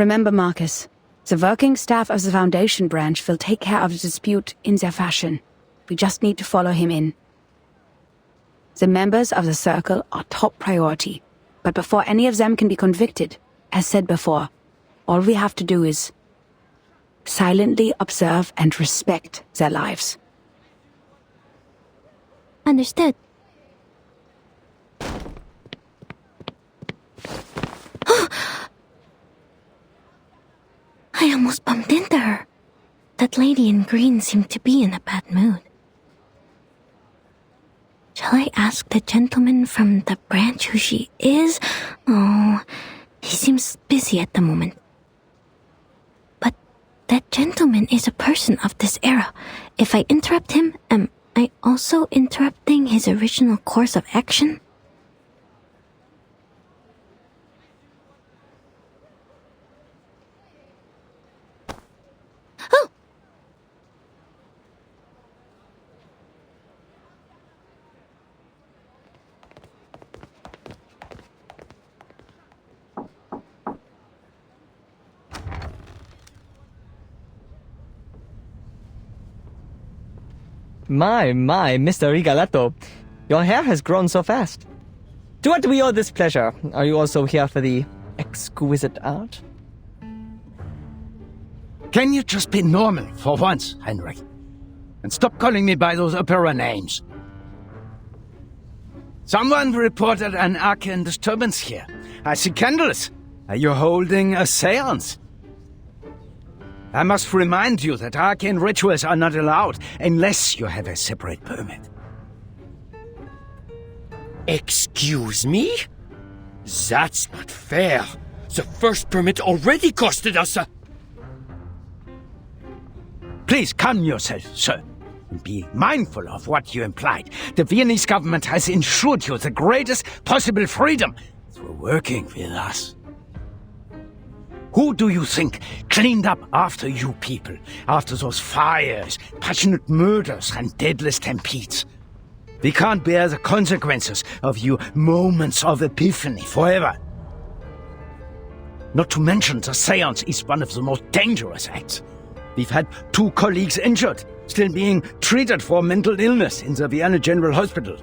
Remember, Marcus, the working staff of the Foundation branch will take care of the dispute in their fashion. We just need to follow him in. The members of the Circle are top priority, but before any of them can be convicted, as said before, all we have to do is silently observe and respect their lives. Understood. I almost bumped into her. That lady in green seemed to be in a bad mood. Shall I ask the gentleman from the branch who she is? Oh, he seems busy at the moment. But that gentleman is a person of this era. If I interrupt him, am I also interrupting his original course of action? Oh! My, Mr. Rigoletto. Your hair has grown so fast. To what do we owe this pleasure? Are you also here for the exquisite art? Can you just be normal for once, Heinrich? And stop calling me by those opera names. Someone reported an arcane disturbance here. I see candles. Are you holding a seance? I must remind you that arcane rituals are not allowed unless you have a separate permit. Excuse me? That's not fair. The first permit already costed us a... Please calm yourself, sir. And be mindful of what you implied. The Viennese government has ensured you the greatest possible freedom through working with us. Who do you think cleaned up after you people? After those fires, passionate murders, and deadly stampedes? We can't bear the consequences of your moments of epiphany forever. Not to mention the seance is one of the most dangerous acts. We've had 2 colleagues injured, still being treated for mental illness in the Vienna General Hospital.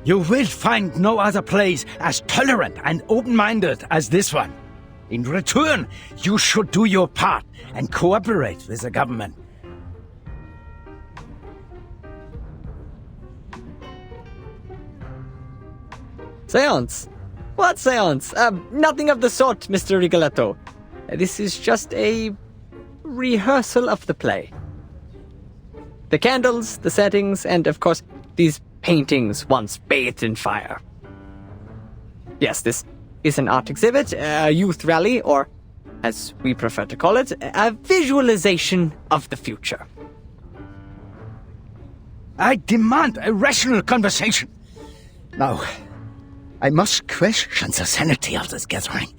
You will find no other place as tolerant and open-minded as this one. In return, you should do your part and cooperate with the government. Seance? What seance? Nothing of the sort, Mr. Rigoletto. This is just a rehearsal of the play. The candles, the settings, and of course, these paintings once bathed in fire. Yes, this is an art exhibit, a youth rally, or, as we prefer to call it, a visualization of the future. I demand a rational conversation. Now, I must question the sanity of this gathering.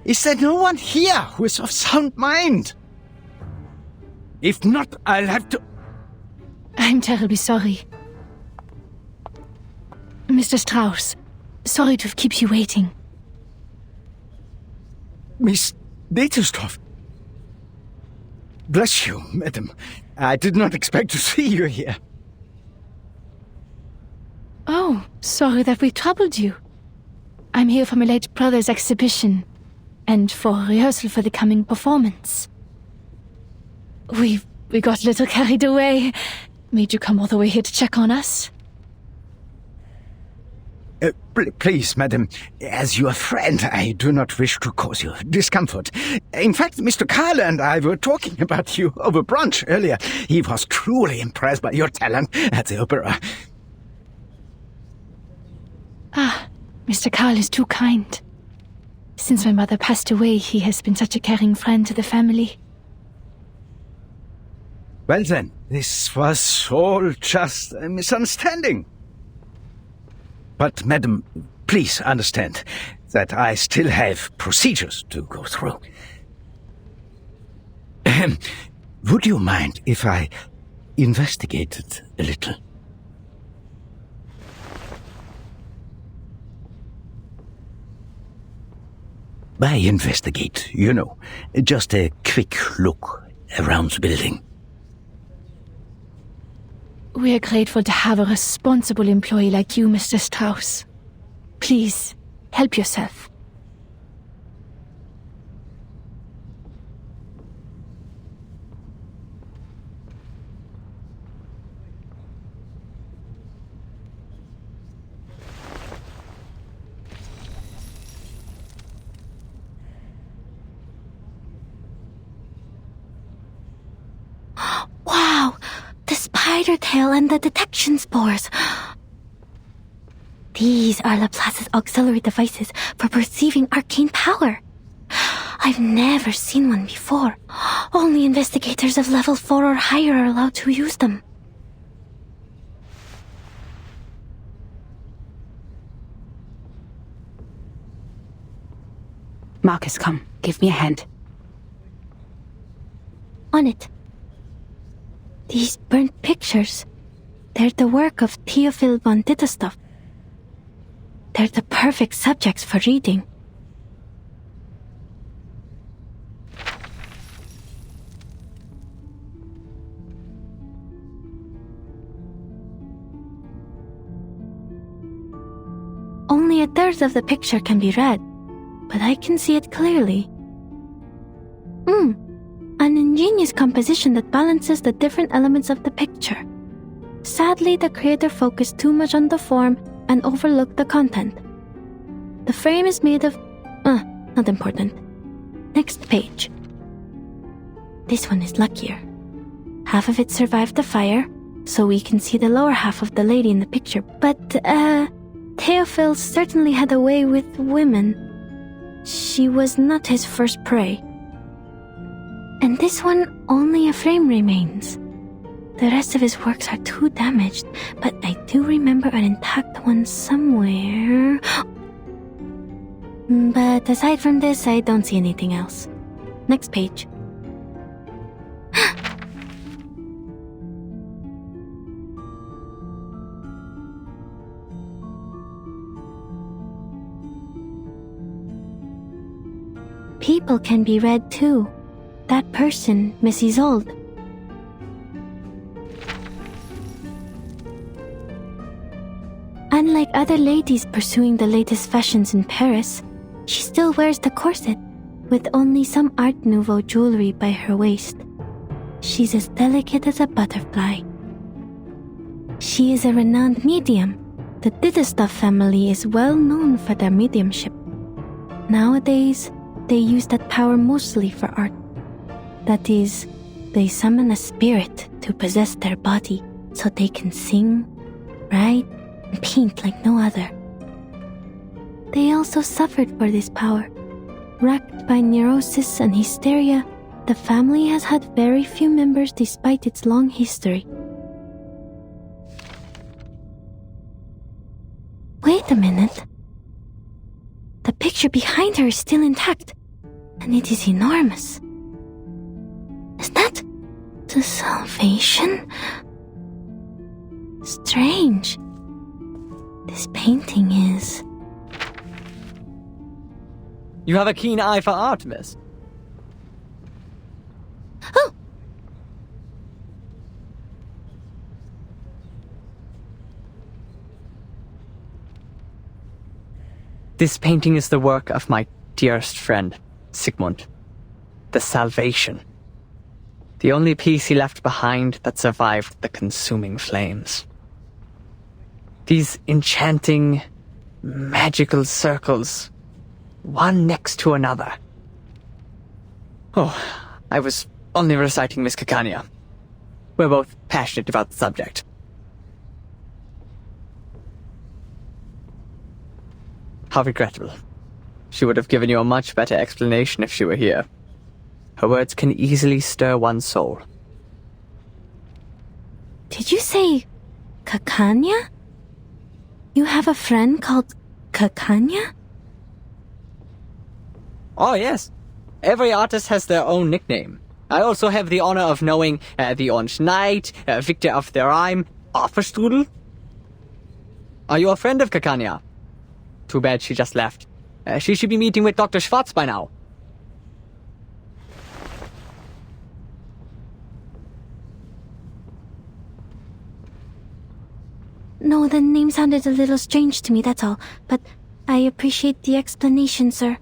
Is there no one here who is of sound mind? If not, I'll have to... I'm terribly sorry. Mr. Strauss, sorry to have kept you waiting. Miss Detestorff. Bless you, madam. I did not expect to see you here. Oh, sorry that we troubled you. I'm here for my late brother's exhibition, and for rehearsal for the coming performance. We got a little carried away. Made you come all the way here to check on us? Please, madam, as your friend, I do not wish to cause you discomfort. In fact, Mr. Karl and I were talking about you over brunch earlier. He was truly impressed by your talent at the opera. Ah, Mr. Karl is too kind. Since my mother passed away, he has been such a caring friend to the family. Well then, this was all just a misunderstanding. But, madam, please understand that I still have procedures to go through. Would you mind if I investigated a little? I investigate, you know. Just a quick look around the building. We're grateful to have a responsible employee like you, Mr. Strauss. Please, help yourself. Wow! The spider tail and the detection spores. These are Laplace's auxiliary devices for perceiving arcane power. I've never seen one before. Only investigators of level 4 or higher are allowed to use them. Marcus, come. Give me a hand. On it. These burnt pictures, they're the work of Theophil von Ditterstoff. They're the perfect subjects for reading. Only a third of the picture can be read, but I can see it clearly. An ingenious composition that balances the different elements of the picture. Sadly, the creator focused too much on the form and overlooked the content. The frame is made of... not important. Next page. This one is luckier. Half of it survived the fire, so we can see the lower half of the lady in the picture. But, Theophil certainly had a way with women. She was not his first prey. And this one, only a frame remains. The rest of his works are too damaged, but I do remember an intact one somewhere. But aside from this, I don't see anything else. Next page. People can be read too. That person, Miss Isolde. Unlike other ladies pursuing the latest fashions in Paris, she still wears the corset, with only some Art Nouveau jewelry by her waist. She's as delicate as a butterfly. She is a renowned medium. The Ditterstoff family is well known for their mediumship. Nowadays, they use that power mostly for art. That is, they summon a spirit to possess their body so they can sing, write, and paint like no other. They also suffered for this power. Racked by neurosis and hysteria, the family has had very few members despite its long history. Wait a minute. The picture behind her is still intact, and it is enormous. Is that the Salvation? Strange. This painting is... You have a keen eye for art, miss. Oh! This painting is the work of my dearest friend, Sigmund. The Salvation. The only piece he left behind that survived the consuming flames. These enchanting, magical circles, one next to another. Oh, I was only reciting Miss Caccania. We're both passionate about the subject. How regrettable. She would have given you a much better explanation if she were here. Her words can easily stir one's soul. Did you say Caccania? You have a friend called Caccania? Oh, yes. Every artist has their own nickname. I also have the honor of knowing the Orange Knight, Victor of the Rhyme, Offerstrudel. Are you a friend of Caccania? Too bad she just left. She should be meeting with Dr. Schwartz by now. No, the name sounded a little strange to me, that's all. But I appreciate the explanation, sir.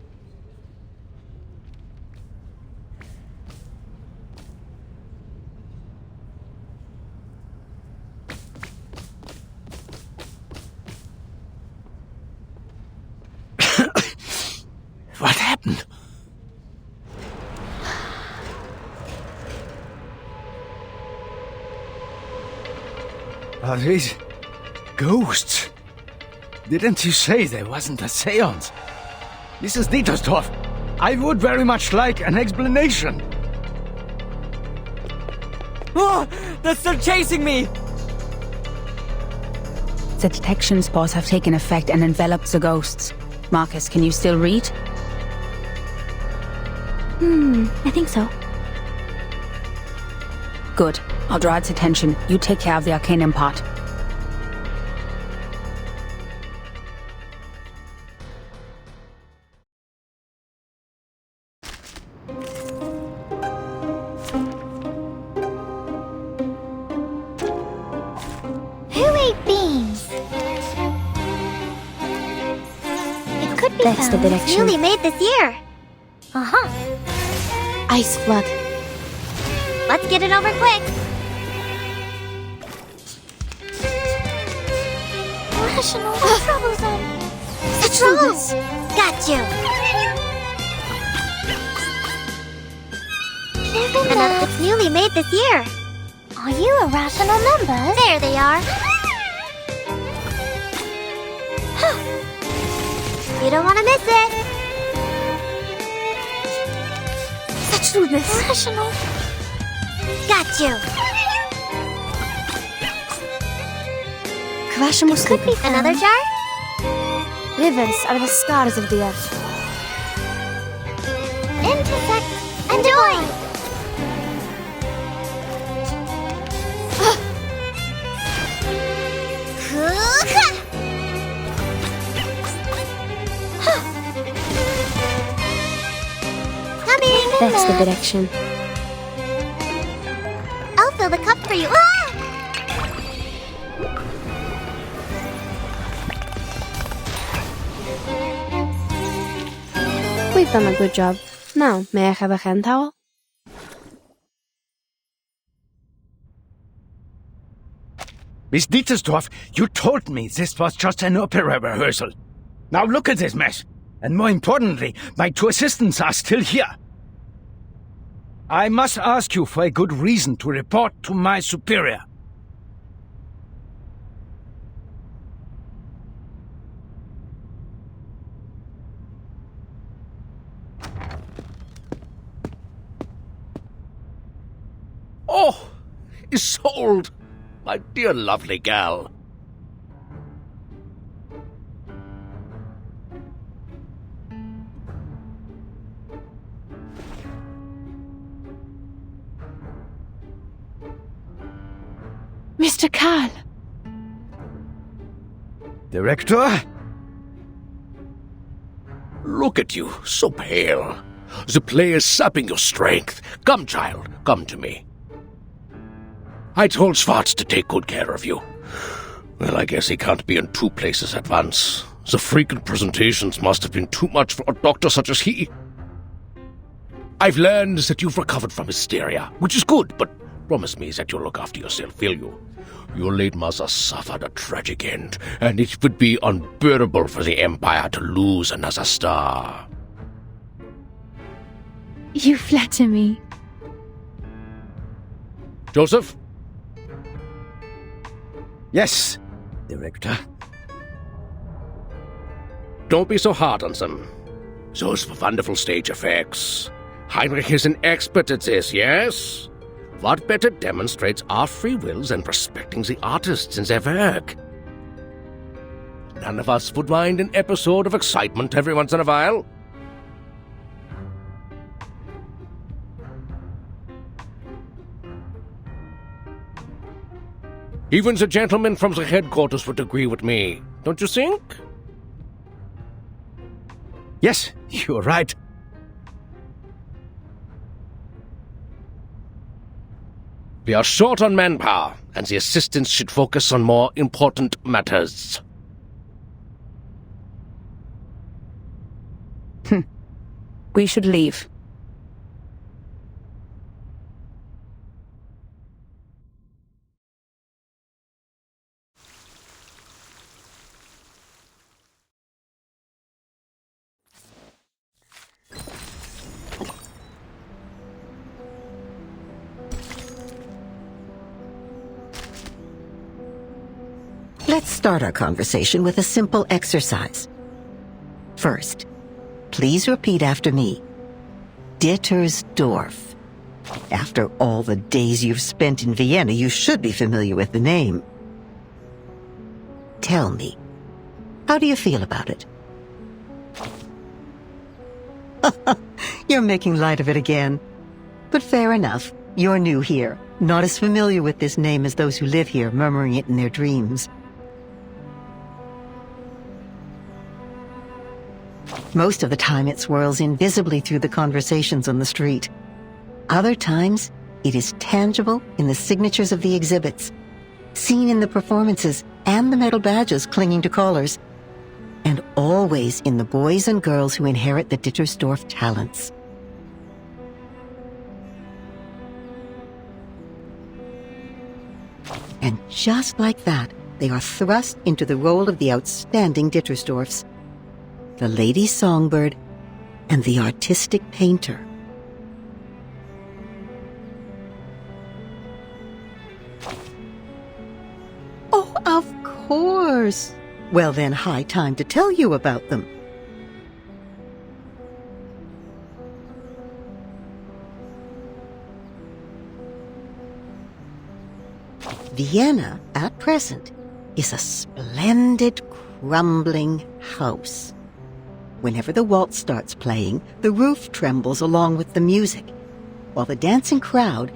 What happened? Are these ghosts? Didn't you say there wasn't a seance? Mrs. Dietersdorf, I would very much like an explanation. Oh, they're still chasing me! The detection spores have taken effect and enveloped the ghosts. Marcus, can you still read? I think so. Good. I'll draw its attention. You take care of the Arcanum part. Who ate beans? It could be That's the direction. newly made this year. Uh-huh. Ice flood. Let's get it over quick. Rational troublesome. Controls. Got you. It's newly made this year. Are you irrational numbers? There they are. You don't want to miss it. Such rational. Got you. Could be another jar? Rivers are the scars of the earth. Intersect and join. Coming. That's the direction. I'll fill the cup for you. Ah! We've done a good job. Now, may I have a hand towel? Miss Dietersdorf, you told me this was just an opera rehearsal. Now look at this mess. And more importantly, my two assistants are still here. I must ask you for a good reason to report to my superior. Oh, Isolde, my dear lovely gal. Mr. Karl! Director? Look at you, so pale. The play is sapping your strength. Come, child, come to me. I told Schwartz to take good care of you. Well, I guess he can't be in two places at once. The frequent presentations must have been too much for a doctor such as he. I've learned that you've recovered from hysteria, which is good, but promise me that you'll look after yourself, will you? Your late mother suffered a tragic end, and it would be unbearable for the Empire to lose another star. You flatter me. Joseph? Yes, Director. Don't be so hard on them. Those wonderful stage effects. Heinrich is an expert at this, yes? What better demonstrates our free wills than respecting the artists in their work? None of us would mind an episode of excitement every once in a while. Even the gentlemen from the headquarters would agree with me, don't you think? Yes, you're right. We are short on manpower, and the assistants should focus on more important matters. We should leave. Let's start our conversation with a simple exercise. First, please repeat after me. Dittersdorf. After all the days you've spent in Vienna, you should be familiar with the name. Tell me, how do you feel about it? You're making light of it again. But fair enough. You're new here, not as familiar with this name as those who live here, murmuring it in their dreams. Most of the time it swirls invisibly through the conversations on the street. Other times, it is tangible in the signatures of the exhibits, seen in the performances and the metal badges clinging to collars, and always in the boys and girls who inherit the Dittersdorf talents. And just like that, they are thrust into the role of the outstanding Dittersdorfs, the lady songbird, and the artistic painter. Oh, of course! Well then, high time to tell you about them. Vienna, at present, is a splendid, crumbling house. Whenever the waltz starts playing, the roof trembles along with the music, while the dancing crowd,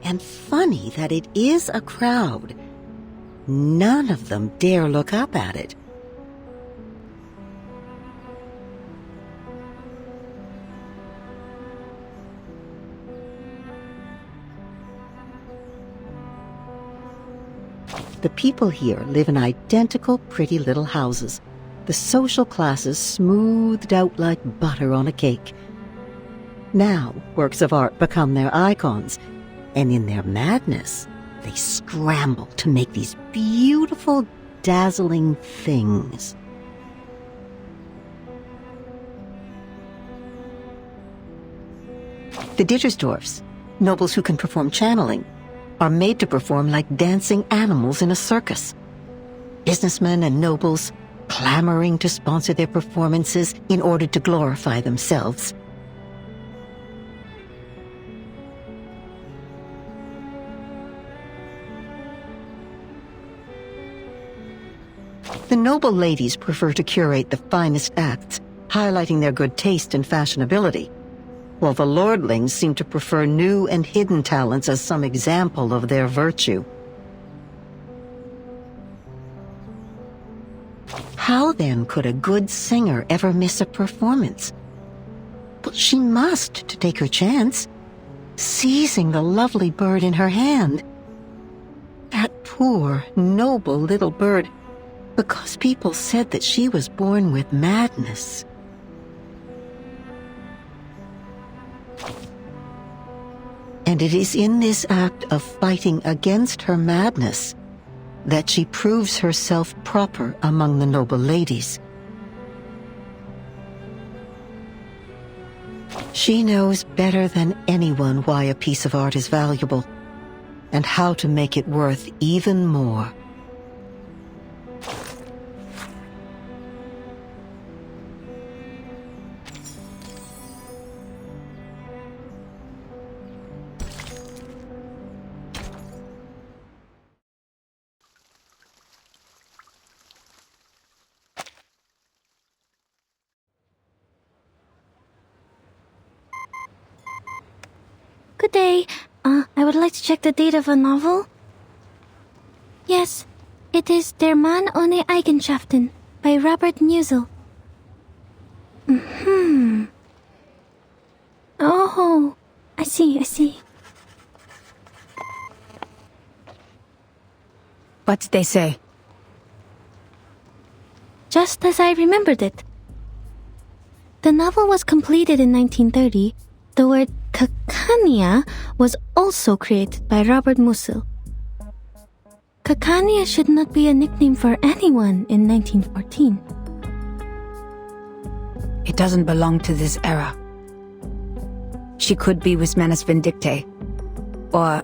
and funny that it is a crowd, none of them dare look up at it. The people here live in identical pretty little houses, the social classes smoothed out like butter on a cake. Now, works of art become their icons, and in their madness, they scramble to make these beautiful, dazzling things. The Dittersdorfs, nobles who can perform channeling, are made to perform like dancing animals in a circus. Businessmen and nobles clamoring to sponsor their performances in order to glorify themselves. The noble ladies prefer to curate the finest acts, highlighting their good taste and fashionability, while the lordlings seem to prefer new and hidden talents as some example of their virtue. How then could a good singer ever miss a performance? But she must to take her chance, seizing the lovely bird in her hand. That poor, noble little bird, because people said that she was born with madness. And it is in this act of fighting against her madness that she proves herself proper among the noble ladies. She knows better than anyone why a piece of art is valuable, and how to make it worth even more. Good day. I would like to check the date of a novel. Yes, it is Der Mann ohne Eigenschaften by Robert Musil. Oh, I see. What did they say? Just as I remembered it. The novel was completed in 1930. The word Cacanea was also created by Robert Musil. Cacanea should not be a nickname for anyone in 1914. It doesn't belong to this era. She could be with Manus Vindictae, or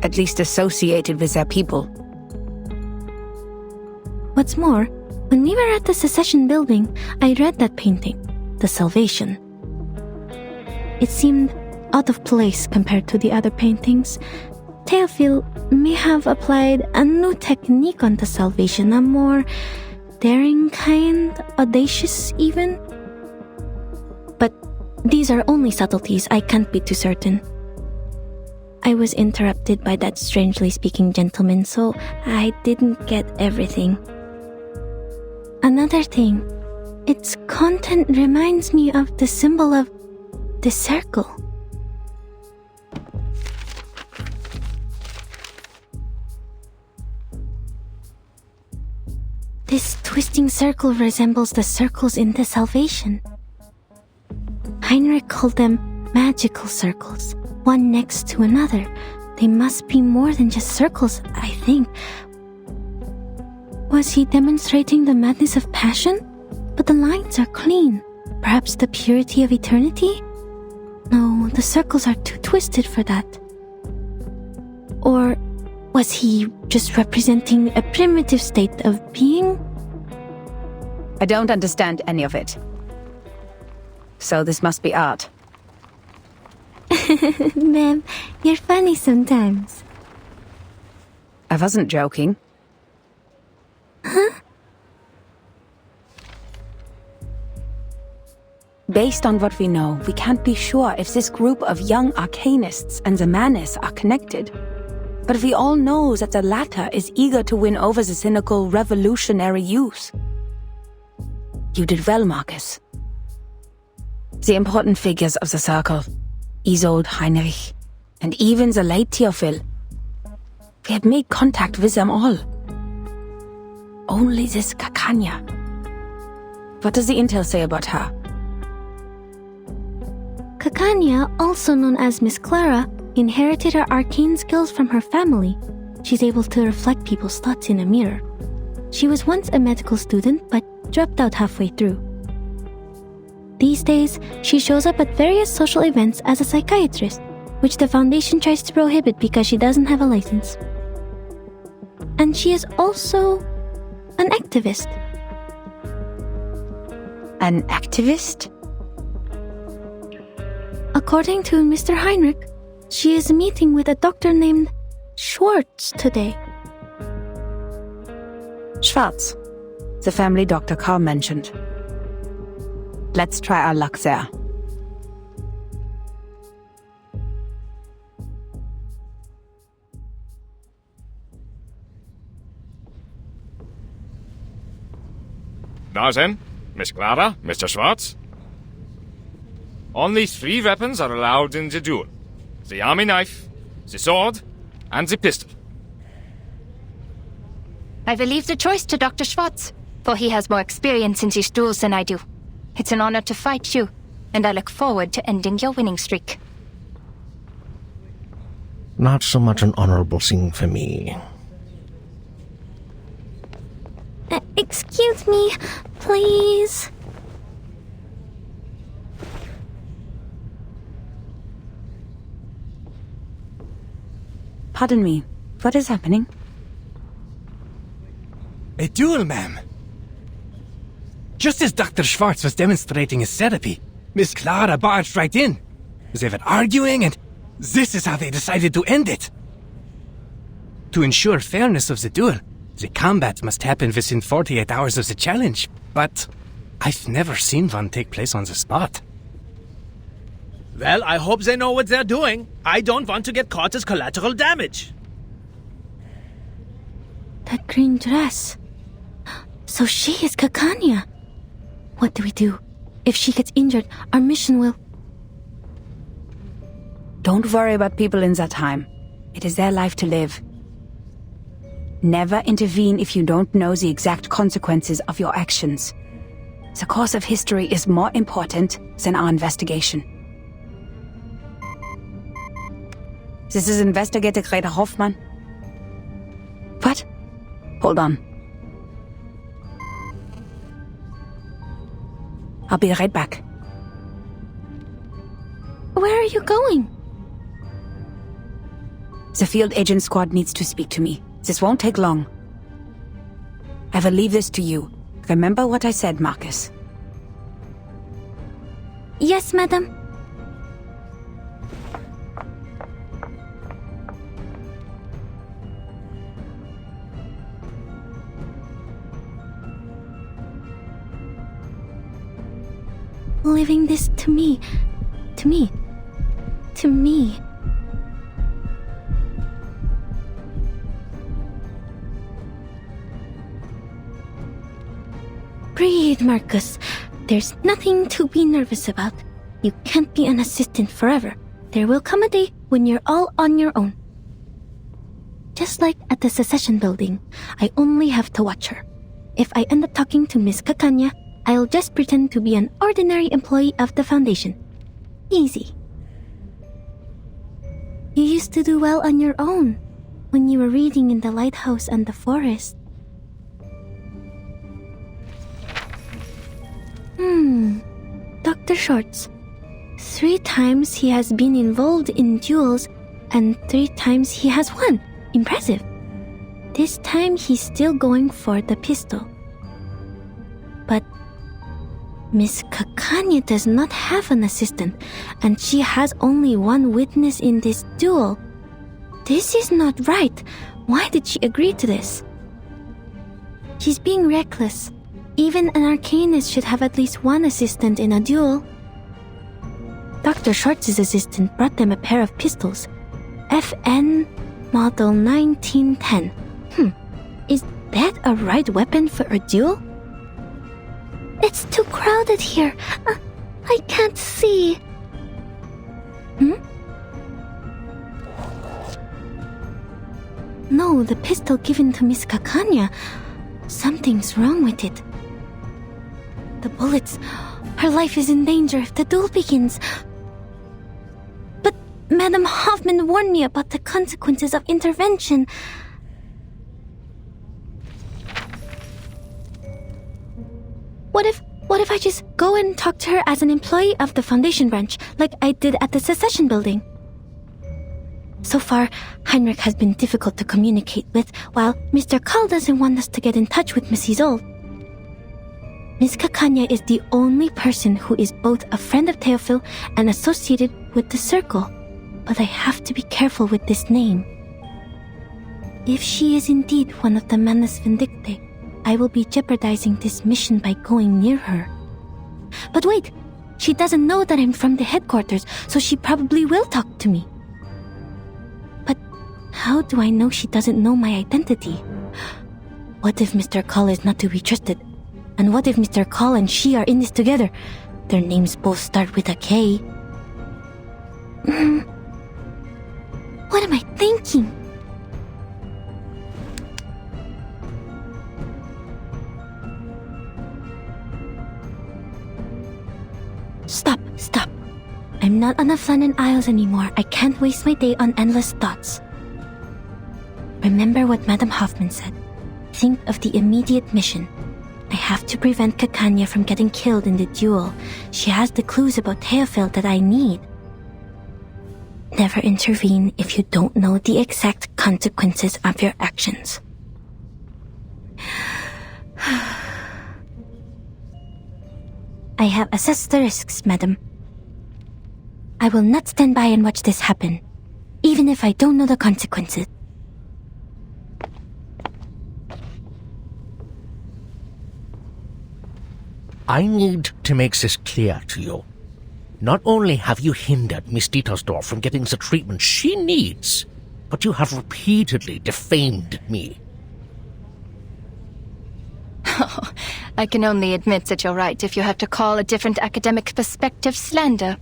at least associated with their people. What's more, when we were at the Secession building, I read that painting, The Salvation. It seemed out of place compared to the other paintings. Théophile may have applied a new technique on The Salvation, a more daring kind, audacious even. But these are only subtleties, I can't be too certain. I was interrupted by that strangely speaking gentleman, so I didn't get everything. Another thing, its content reminds me of the symbol of the circle. This twisting circle resembles the circles in The Salvation. Heinrich called them magical circles, one next to another. They must be more than just circles, I think. Was he demonstrating the madness of passion? But the lines are clean. Perhaps the purity of eternity? No, the circles are too twisted for that. Or was he just representing a primitive state of being? I don't understand any of it. So this must be art. Ma'am, you're funny sometimes. I wasn't joking. Huh? Based on what we know, we can't be sure if this group of young arcanists and the Manus are connected. But we all know that the latter is eager to win over the cynical revolutionary youth. You did well, Marcus. The important figures of the circle, Isolde, Heinrich, and even the late Théophile. We had made contact with them all. Only this Cacanea. What does the intel say about her? Cacanea, also known as Miss Clara, inherited her arcane skills from her family. She's able to reflect people's thoughts in a mirror. She was once a medical student, but dropped out halfway through. These days, she shows up at various social events as a psychiatrist, which the Foundation tries to prohibit because she doesn't have a license. And she is also an activist. An activist? According to Mr. Heinrich, she is meeting with a doctor named Schwartz today. Schwartz, the family doctor Carl mentioned. Let's try our luck there. Now then, Miss Clara, Mr. Schwartz. Only 3 weapons are allowed in the duel. The army knife, the sword, and the pistol. I will leave the choice to Dr. Schwartz, for he has more experience in these duels than I do. It's an honor to fight you, and I look forward to ending your winning streak. Not so much an honorable thing for me. Excuse me, please. Pardon me, what is happening? A duel, ma'am. Just as Dr. Schwartz was demonstrating his therapy, Miss Clara barged right in. They were arguing, and this is how they decided to end it. To ensure fairness of the duel, the combat must happen within 48 hours of the challenge, but I've never seen one take place on the spot. Well, I hope they know what they're doing. I don't want to get caught as collateral damage. That green dress. So she is Cacanea. What do we do? If she gets injured, our mission will... Don't worry about people in that time. It is their life to live. Never intervene if you don't know the exact consequences of your actions. The course of history is more important than our investigation. This is Investigator Greta Hoffman. What? Hold on. I'll be right back. Where are you going? The field agent squad needs to speak to me. This won't take long. I will leave this to you. Remember what I said, Marcus. Yes, madam. Leaving this to me. To me. To me. Breathe, Marcus. There's nothing to be nervous about. You can't be an assistant forever. There will come a day when you're all on your own. Just like at the Secession building, I only have to watch her. If I end up talking to Miss Kakanya, I'll just pretend to be an ordinary employee of the Foundation. Easy. You used to do well on your own, when you were reading in the lighthouse and the forest. Dr. Shorts. 3 times he has been involved in duels, and 3 times he has won. Impressive. This time he's still going for the pistol. But Miss Kakanya does not have an assistant, and she has only 1 witness in this duel. This is not right. Why did she agree to this? She's being reckless. Even an arcanist should have at least 1 assistant in a duel. Dr. Shorts' assistant brought them a pair of pistols. FN Model 1910. Is that a right weapon for a duel? It's too crowded here. I can't see. No, the pistol given to Miss Kakanya. Something's wrong with it. The bullets. Her life is in danger if the duel begins. But Madam Hoffman warned me about the consequences of intervention. What if I just go and talk to her as an employee of the Foundation branch, like I did at the Secession building? So far, Heinrich has been difficult to communicate with, while Mr. Carl doesn't want us to get in touch with Miss Isolde. Miss Kakanya is the only person who is both a friend of Theophil and associated with the Circle, but I have to be careful with this name. If she is indeed one of the Manus Vindictae, I will be jeopardizing this mission by going near her. But wait, she doesn't know that I'm from the headquarters, so she probably will talk to me. But how do I know she doesn't know my identity? What if Mr. Call is not to be trusted? And what if Mr. Call and she are in this together? Their names both start with a K. What am I thinking? Stop. I'm not on the Flannan Isles anymore. I can't waste my day on endless thoughts. Remember what Madam Hoffman said. Think of the immediate mission. I have to prevent Kakanya from getting killed in the duel. She has the clues about Theophil that I need. Never intervene if you don't know the exact consequences of your actions. I have assessed the risks, madam. I will not stand by and watch this happen, even if I don't know the consequences. I need to make this clear to you. Not only have you hindered Miss Dietersdorf from getting the treatment she needs, but you have repeatedly defamed me. I can only admit that you're right if you have to call a different academic perspective slander.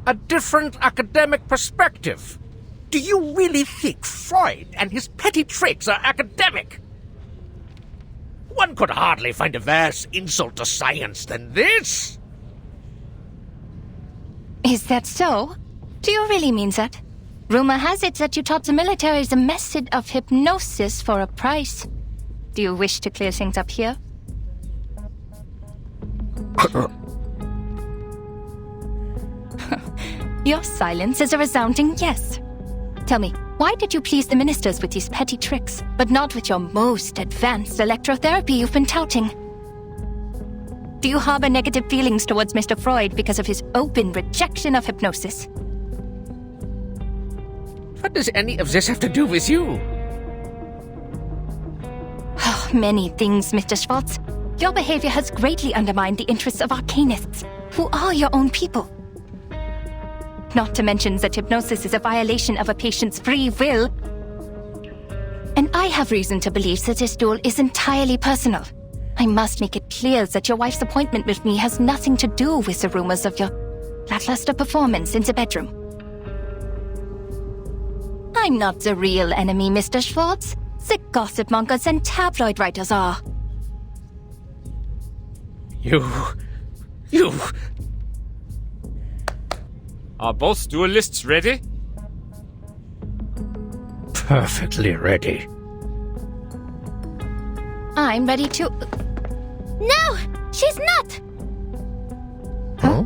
A different academic perspective? Do you really think Freud and his petty tricks are academic? One could hardly find a worse insult to science than this. Is that so? Do you really mean that? Rumor has it that you taught the military the method of hypnosis for a price. Do you wish to clear things up here? Your silence is a resounding yes. Tell me, why did you please the ministers with these petty tricks, but not with your most advanced electrotherapy you've been touting? Do you harbor negative feelings towards Mr. Freud because of his open rejection of hypnosis? What does any of this have to do with you? Many things, Mr. Schwartz. Your behavior has greatly undermined the interests of arcanists, who are your own people. Not to mention that hypnosis is a violation of a patient's free will. And I have reason to believe that this duel is entirely personal. I must make it clear that your wife's appointment with me has nothing to do with the rumors of your lackluster performance in the bedroom. I'm not the real enemy, Mr. Schwartz. The gossip mongers and tabloid writers are. You... Are both duelists ready? Perfectly ready. I'm ready to... No! She's not! Huh?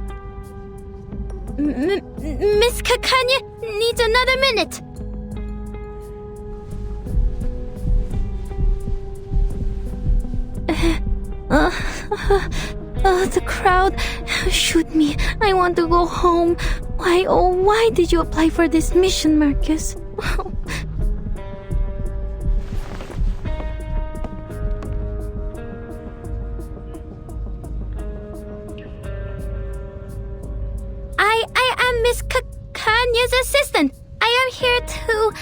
Miss Kakanya needs another minute. The crowd. Shoot me. I want to go home. Why did you apply for this mission, Marcus? I am Miss Kanya's assistant. I am here to...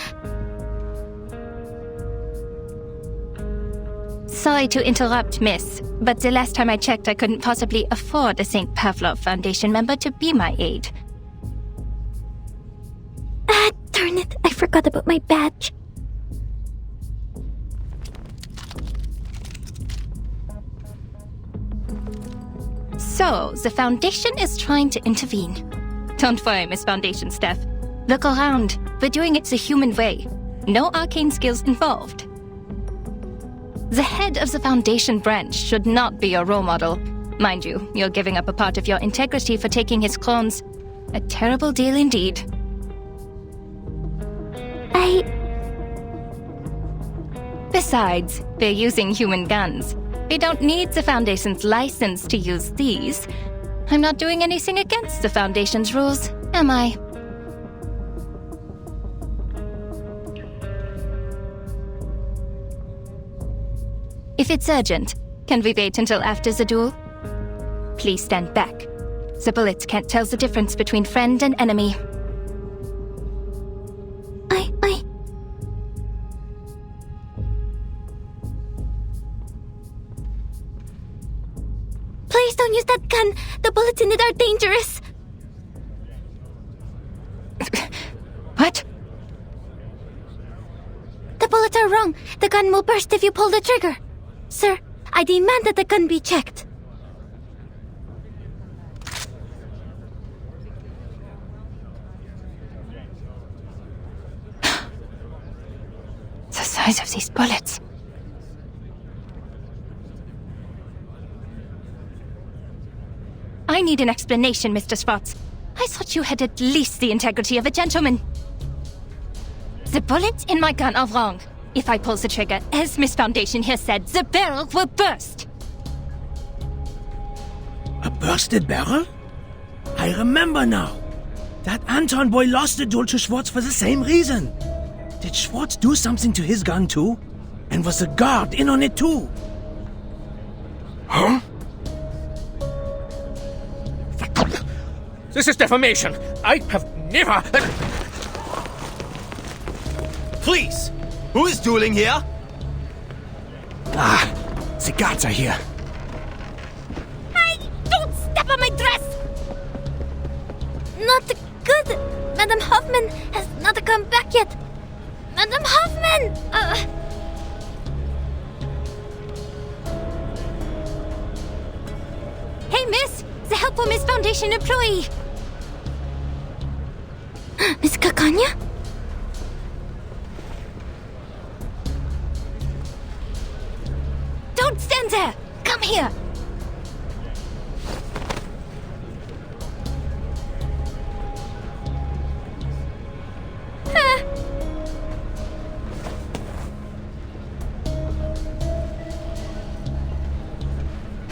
Sorry to interrupt, miss, but the last time I checked, I couldn't possibly afford a St. Pavlov Foundation member to be my aide. Darn it, I forgot about my badge. So, the Foundation is trying to intervene. Don't worry, Miss Foundation staff. Look around. We're doing it the human way. No arcane skills involved. The head of the Foundation branch should not be your role model. Mind you, you're giving up a part of your integrity for taking his clones. A terrible deal indeed. Besides, they're using human guns. They don't need the Foundation's license to use these. I'm not doing anything against the Foundation's rules, am I? If it's urgent, can we wait until after the duel? Please stand back. The bullets can't tell the difference between friend and enemy. Please don't use that gun. The bullets in it are dangerous. What? The bullets are wrong. The gun will burst if you pull the trigger. Sir, I demand that the gun be checked. The size of these bullets. I need an explanation, Mr. Schwartz. I thought you had at least the integrity of a gentleman. The bullets in my gun are wrong. If I pull the trigger, as Miss Foundation here said, the barrel will burst. A bursted barrel? I remember now. That Anton boy lost the duel to Schwartz for the same reason. Did Schwartz do something to his gun too? And was the guard in on it too? Huh? This is defamation. I have never... Please! Who is dueling here? The guards are here. Hey, don't step on my dress! Not good. Madame Hoffman has not come back yet. Madame Hoffman! Hey, miss! The helpful Miss Foundation employee! Miss Kakanya? Don't stand there! Come here!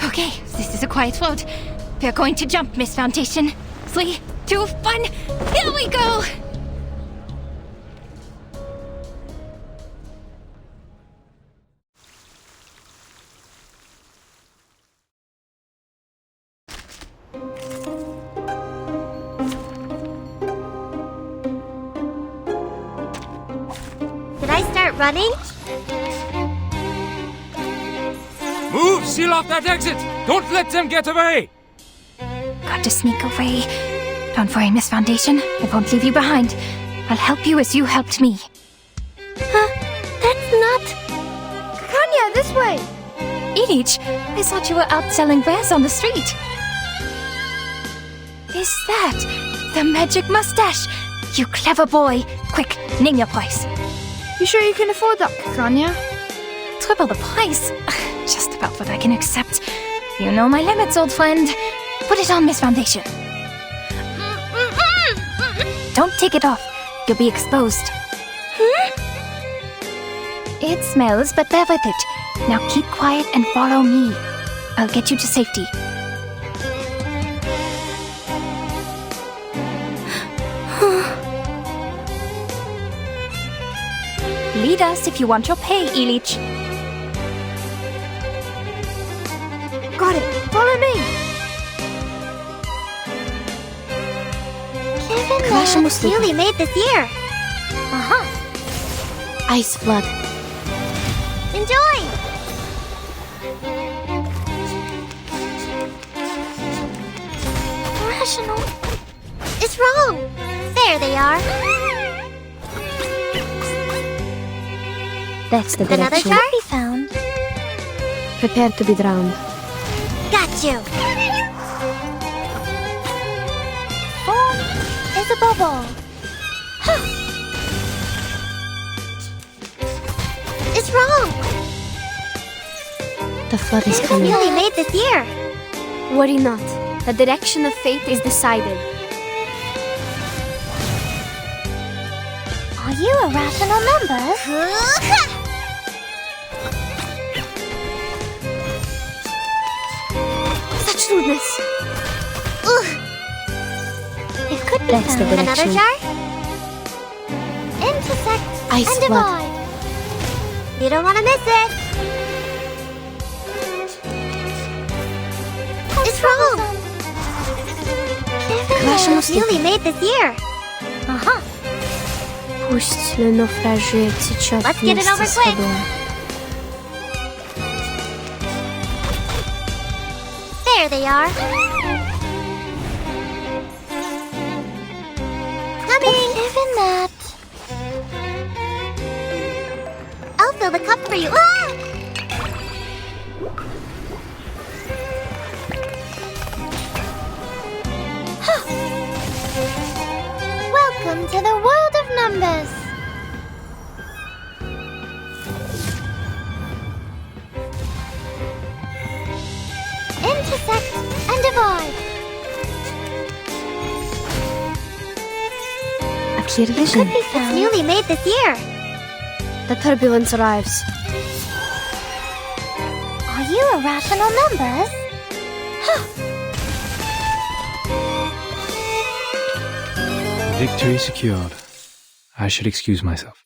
Okay, this is a quiet float. We're going to jump, Miss Foundation. 3, 2, 1, here we go! Did I start running? Move! Seal off that exit! Don't let them get away! Got to sneak away. Don't worry, Miss Foundation. I won't leave you behind. I'll help you as you helped me. That's not... Kanya, this way! Ilich, I thought you were out selling wares on the street. Is that the magic mustache? You clever boy. Quick, name your price. You sure you can afford that, Kanya? Triple the price? Just about what I can accept. You know my limits, old friend. Put it on, Miss Foundation. Don't take it off. You'll be exposed. It smells, but bear with it. Now keep quiet and follow me. I'll get you to safety. Lead us if you want your pay, Ilich. Got it! Follow me! Crash almost Newly made this year. Ice flood. Enjoy! Rational. It's wrong. There they are. That's the Another direction. jar? Be found. Prepare to be drowned. Got you. Form is a bubble. It's wrong. The flood is It's coming. newly made this year. Worry not. The direction of fate is decided. Are you a rational number? Such rudeness. It could be That's the found. Another direction. jar? Intersect Ice and flood. divide. You don't want to miss it. It's wrong. Crash almost Newly made this year. Пусть le naufragé течет Let's get it вместе over с quick. водой. There they are. Coming. Even that. I'll fill the cup for you. Ah! Welcome to the world of numbers. Intersect and divide. A clear vision. It's newly made this year. The turbulence arrives. Are you a rational numbers? Victory secured. I should excuse myself.